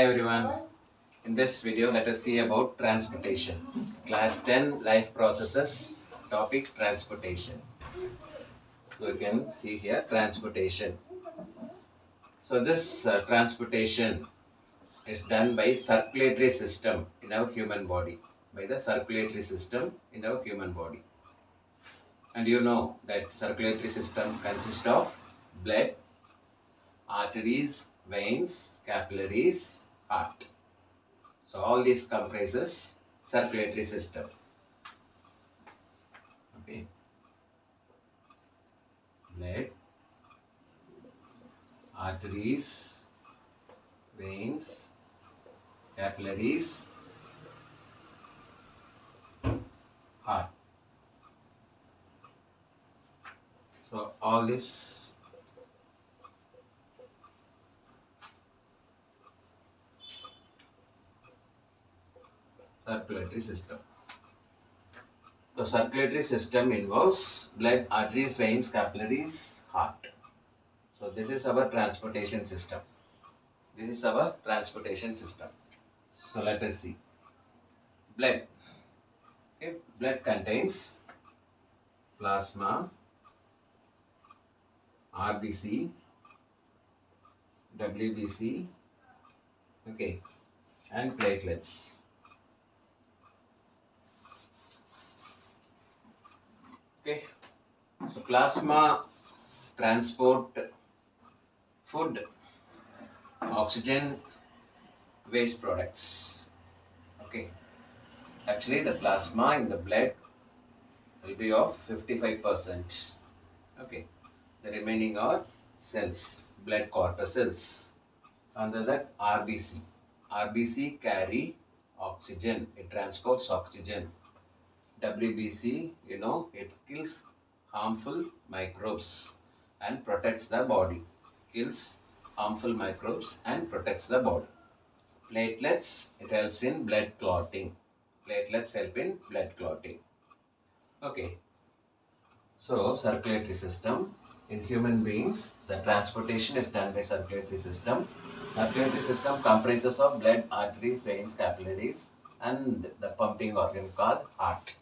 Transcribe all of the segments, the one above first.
Hi everyone. In this video, let us see about transportation. Class 10 life processes, topic transportation. So you can see here transportation. So this transportation is done by circulatory system in our human body. By the circulatory system in our human body. And you know that circulatory system consists of blood, arteries, veins, capillaries, heart. So all these comprises circulatory system. Okay. Blood, arteries, veins, capillaries, heart. So all this circulatory system. So circulatory system involves blood, arteries, veins, capillaries, heart. So this is our transportation system. This is our transportation system. So let us see. Blood. Okay. Blood contains plasma, RBC, WBC, okay, and platelets. Okay. So plasma transport food, oxygen, waste products. Okay. Actually, the plasma in the blood will be of 55%. Okay. The remaining are cells, blood corpuscles. Under that, RBC. RBC carry oxygen. It transports oxygen. WBC, it kills harmful microbes and protects the body. Kills harmful microbes and protects the body. Platelets, it helps in blood clotting. Platelets help in blood clotting. Okay. So, circulatory system. In human beings, the transportation is done by circulatory system. Circulatory system comprises of blood, arteries, veins, capillaries, and the pumping organ called heart.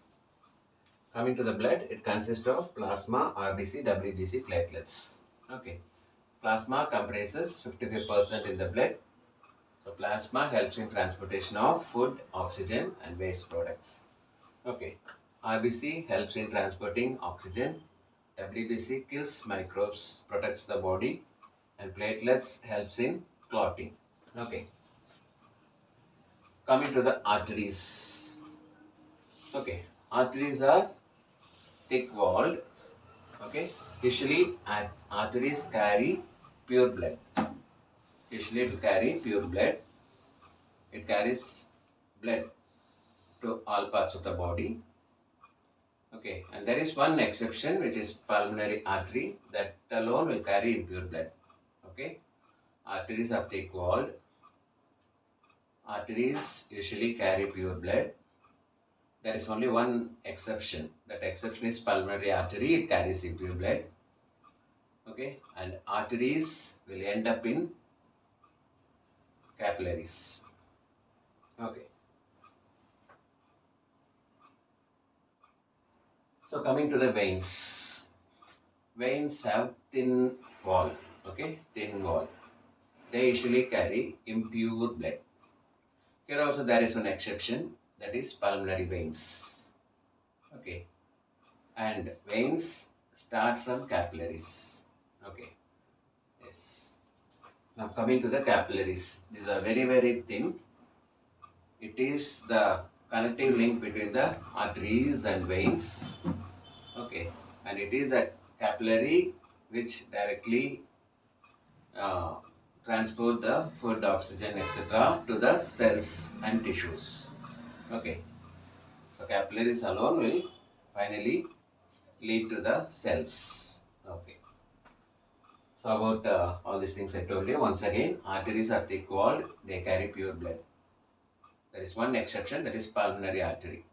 Coming to the blood, it consists of plasma, RBC, WBC, platelets. Okay. Plasma comprises 55% in the blood. So plasma helps in transportation of food, oxygen and waste products. Okay. RBC helps in transporting oxygen. WBC kills microbes, protects the body, and platelets helps in clotting. Okay. Coming to the arteries. Okay. Arteries are thick walled. Okay. Usually arteries carry pure blood. Usually it will carry pure blood. It carries blood to all parts of the body. Okay, and there is one exception which is pulmonary artery that alone will carry impure blood. Okay, arteries are thick walled. Arteries usually carry pure blood. There is only one exception. That exception is pulmonary artery. It carries impure blood. Okay, and arteries will end up in capillaries. Okay. So coming to the veins. Veins have thin wall. Okay, thin wall. They usually carry impure blood. Here also there is one exception, that is pulmonary veins. Okay, and veins start from capillaries. Okay, yes. Now coming to the capillaries, these are very very thin. It is the connecting link between the arteries and veins. Okay, and it is the capillary which directly uh, transport the food, oxygen, etc. to the cells and tissues. Okay, so capillaries alone will finally lead to the cells. Okay. So about all these things I told you, once again, arteries are thick walled, they carry pure blood. There is one exception, that is pulmonary artery.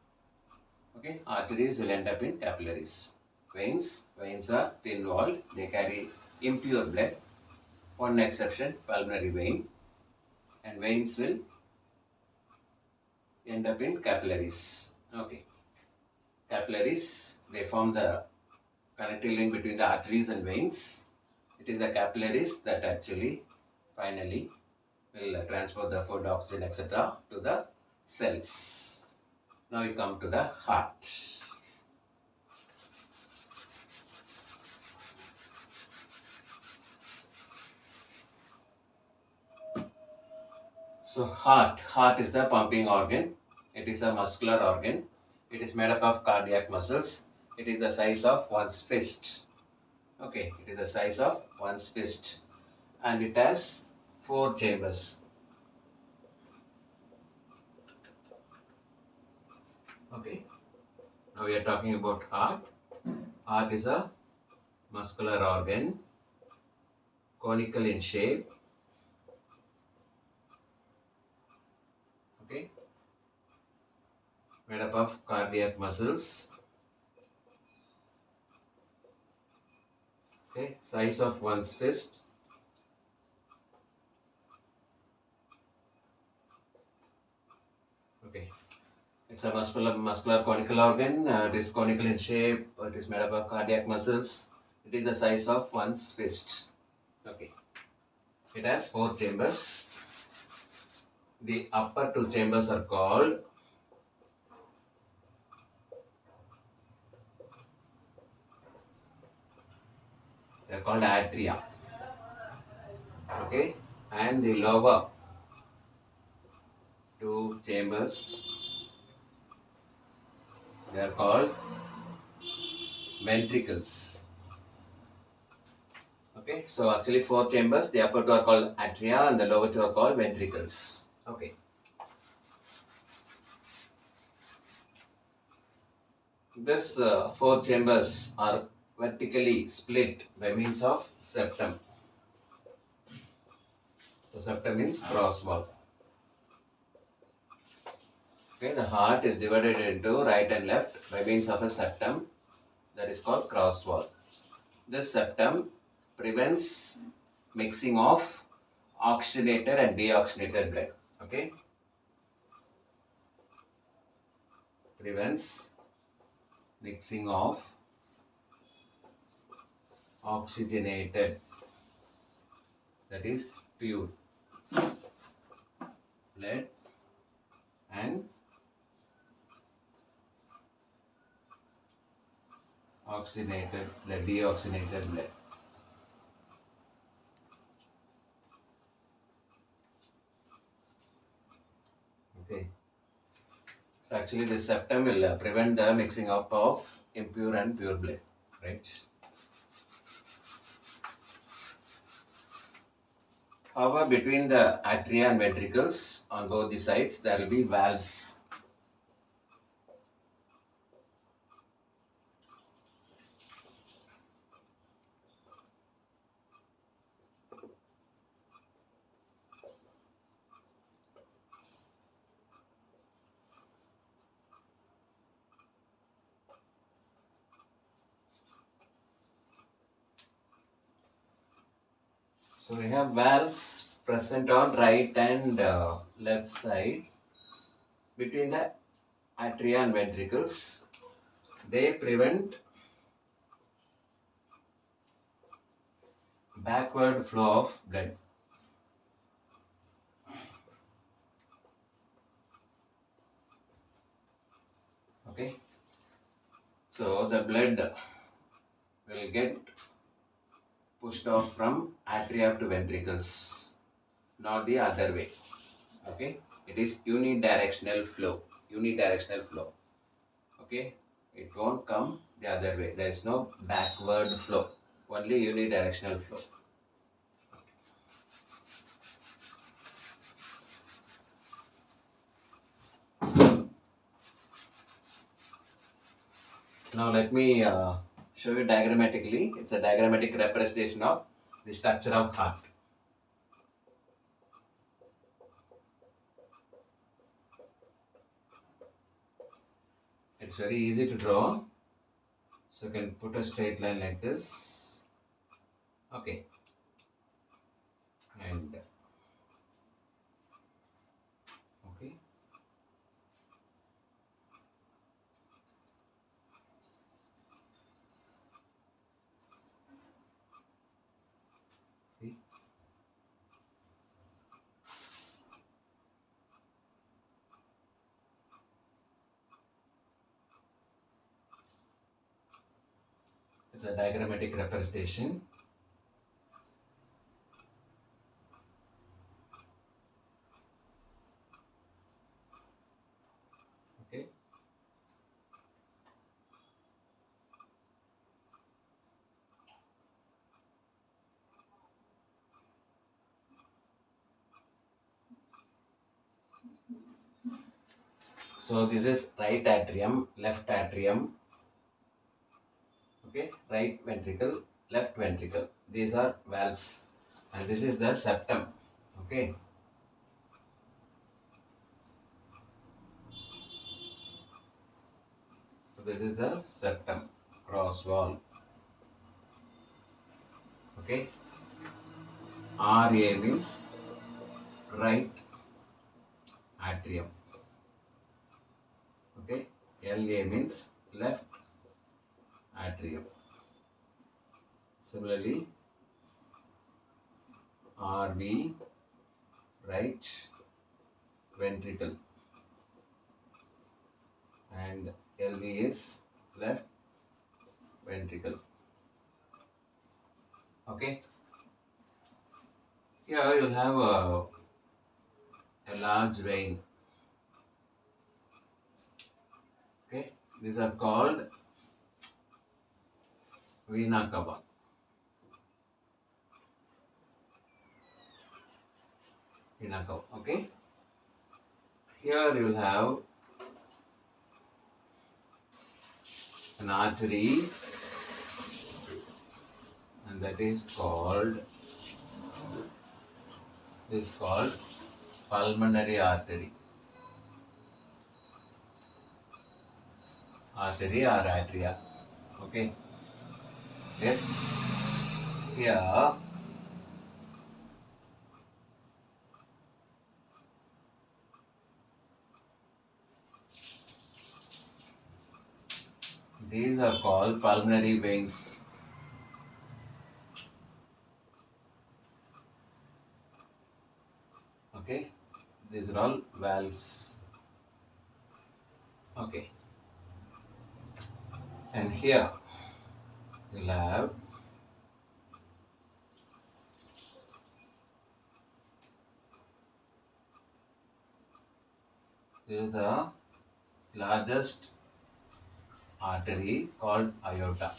Okay, arteries will end up in capillaries. Veins are thin walled, they carry impure blood. One exception, pulmonary vein. and veins will end up in capillaries. Okay, capillaries, they form the connecting link between the arteries and veins. It is the capillaries that actually finally will transport the food, oxygen, etc. to the cells. Now we come to the heart. So heart is the pumping organ. It is a muscular organ. It is made up of cardiac muscles. It is the size of one's fist. Okay, it is the size of one's fist, and it has 4 chambers. Okay, now we are talking about heart. Heart is a muscular organ, conical in shape. Okay, made up of cardiac muscles. Okay, size of one's fist. Okay, it's a muscular conical organ. It is conical in shape. It is made up of cardiac muscles. It is the size of one's fist. Okay, it has 4 chambers. The upper 2 chambers are called atria. Okay, and the lower 2 chambers, they are called ventricles. Okay, so actually 4 chambers. The upper 2 are called atria and the lower 2 are called ventricles. Okay. This 4 chambers are vertically split by means of septum. So septum means cross wall. Okay, the heart is divided into right and left by means of a septum that is called cross wall. This septum prevents mixing of oxygenated and deoxygenated blood. Okay, prevents mixing of oxygenated, that is pure blood, and oxygenated blood, deoxygenated blood. Okay, so actually this septum will prevent the mixing up of impure and pure blood, right? However, between the atria and ventricles on both the sides, there will be valves. So we have valves present on right and left side between the atria and ventricles. They prevent backward flow of blood. Okay, so the blood will get pushed off from atria to ventricles, not the other way. Okay, it is unidirectional flow. Unidirectional flow. Okay, it won't come the other way. There is no backward flow, only unidirectional flow. Now let me show you diagrammatically. It's a diagrammatic representation of the structure of heart. It's very easy to draw. So you can put a straight line like this. Okay. And a diagrammatic representation. Okay. So this is right atrium, left atrium. Okay, right ventricle, left ventricle. These are valves, and this is the septum. Okay. So this is the septum, cross wall. Okay. RA means right atrium. Okay. LA means left atrium. Similarly, RV, right ventricle, and LV is left ventricle. Okay. Here you'll have a large vein. Okay. These are called Vena Cava. Vena Cava. Okay. Here you'll have an artery, and that is called pulmonary artery. Artery or atria. Okay. Yes. Here these are called pulmonary veins. Okay. These are all valves. Okay. And here you'll have this is the largest artery called aorta.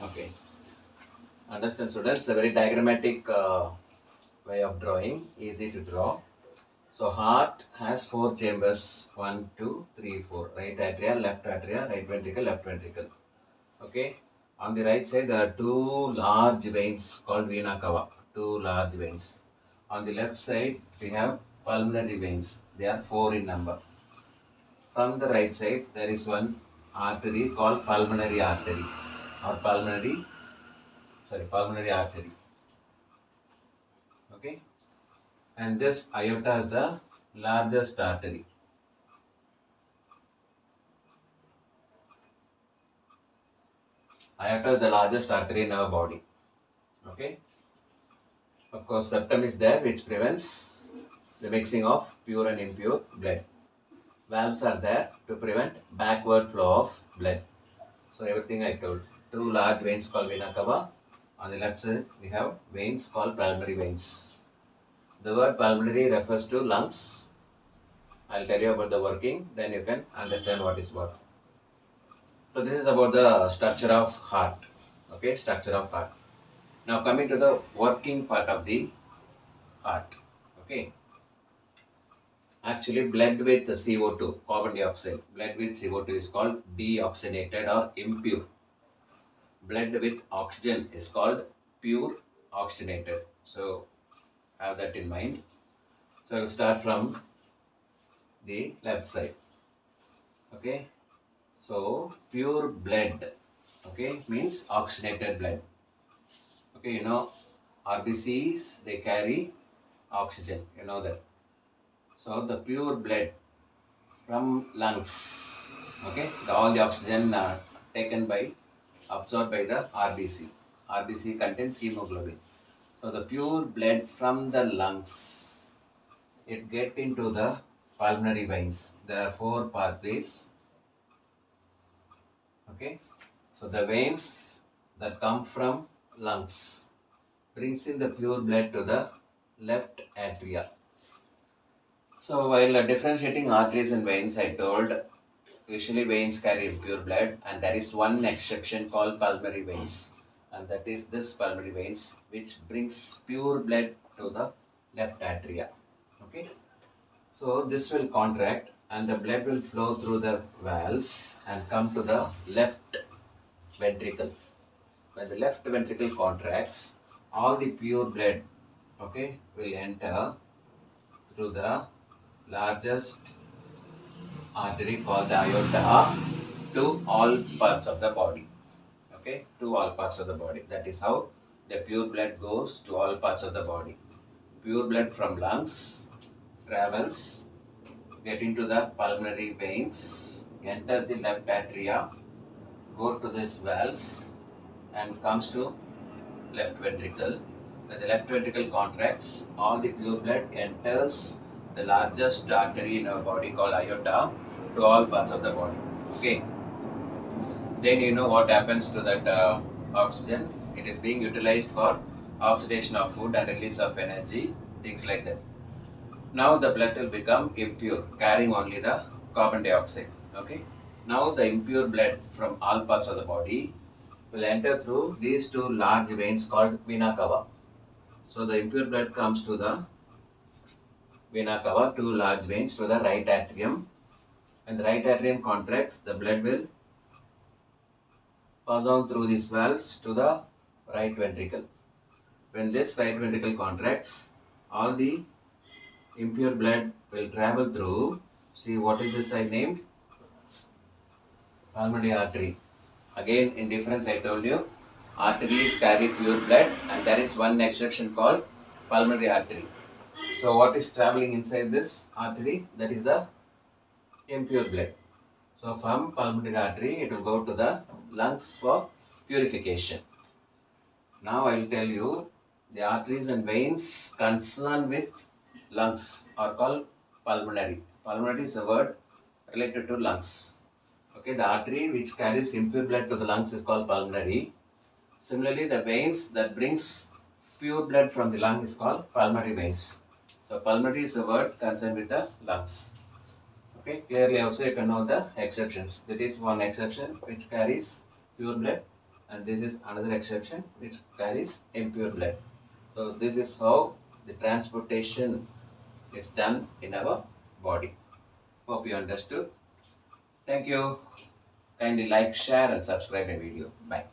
Okay. Understand, students? A very diagrammatic way of drawing, easy to draw. So heart has four chambers: 1, 2, 3, 4. Right atria, right ventricle, left ventricle. Okay. On the right side, there are two large veins called vena cava. Two large veins. On the left side, we have pulmonary veins. They are four in number. From the right side, there is one artery called pulmonary artery or pulmonary artery. Okay. And this aorta is the largest artery. Aorta is the largest artery in our body. Okay. Of course, septum is there, which prevents the mixing of pure and impure blood. Valves are there to prevent backward flow of blood. So everything I told. Two large veins called vena cava. On the left side, we have veins called pulmonary veins. The word pulmonary refers to lungs. I'll tell you about the working, then you can understand what is what. So this is about the structure of heart. Okay, structure of heart. Now coming to the working part of the heart. Okay. Actually, blood with CO2, carbon dioxide, blood with CO2 is called deoxygenated or impure. Blood with oxygen is called pure oxygenated. So have that in mind. So I'll start from the left side. Okay. So pure blood, okay, means oxygenated blood. Okay, you know RBCs they carry oxygen. You know that. So the pure blood from lungs. Okay, all the oxygen taken by absorbed by the RBC. RBC contains hemoglobin. So the pure blood from the lungs, it get into the pulmonary veins. There are four pathways. Okay, So the veins that come from lungs brings in the pure blood to the left atria. So while differentiating arteries and veins, I told usually veins carry impure blood, and there is one exception called pulmonary veins, and that is this pulmonary veins which brings pure blood to the left atria. Okay, so this will contract and the blood will flow through the valves and come to the left ventricle. When the left ventricle contracts, all the pure blood, okay, will enter through the largest artery called the aorta to all parts of the body. Okay, to all parts of the body. That is how the pure blood goes to all parts of the body. Pure blood from lungs travels, get into the pulmonary veins, enters the left atria, go to these valves, and comes to left ventricle. When the left ventricle contracts, all the pure blood enters the largest artery in our body called aorta to all parts of the body. Okay. Then you know what happens to that oxygen. It is being utilized for oxidation of food and release of energy, things like that. Now the blood will become impure, carrying only the carbon dioxide. Okay. Now the impure blood from all parts of the body will enter through these two large veins called Vena Cava. So the impure blood comes to the Vena Cava, two large veins to the right atrium. When the right atrium contracts, the blood will pass on through these valves to the right ventricle. When this right ventricle contracts, all the impure blood will travel through. See what is this I named? Pulmonary artery. Again, in difference, I told you, arteries carry pure blood, and there is one exception called pulmonary artery. So, what is traveling inside this artery? That is the impure blood. So, from pulmonary artery, it will go to the lungs for purification. Now, I will tell you the arteries and veins concerned with lungs are called pulmonary. Pulmonary is a word related to lungs. Okay, the artery which carries impure blood to the lungs is called pulmonary. Similarly, the veins that brings pure blood from the lung is called pulmonary veins. So, pulmonary is a word concerned with the lungs. Okay, clearly also you can know the exceptions. That is one exception which carries pure blood, and this is another exception which carries impure blood. So, this is how the transportation is done in our body. Hope you understood. Thank you. Kindly like, share, and subscribe my video. Bye.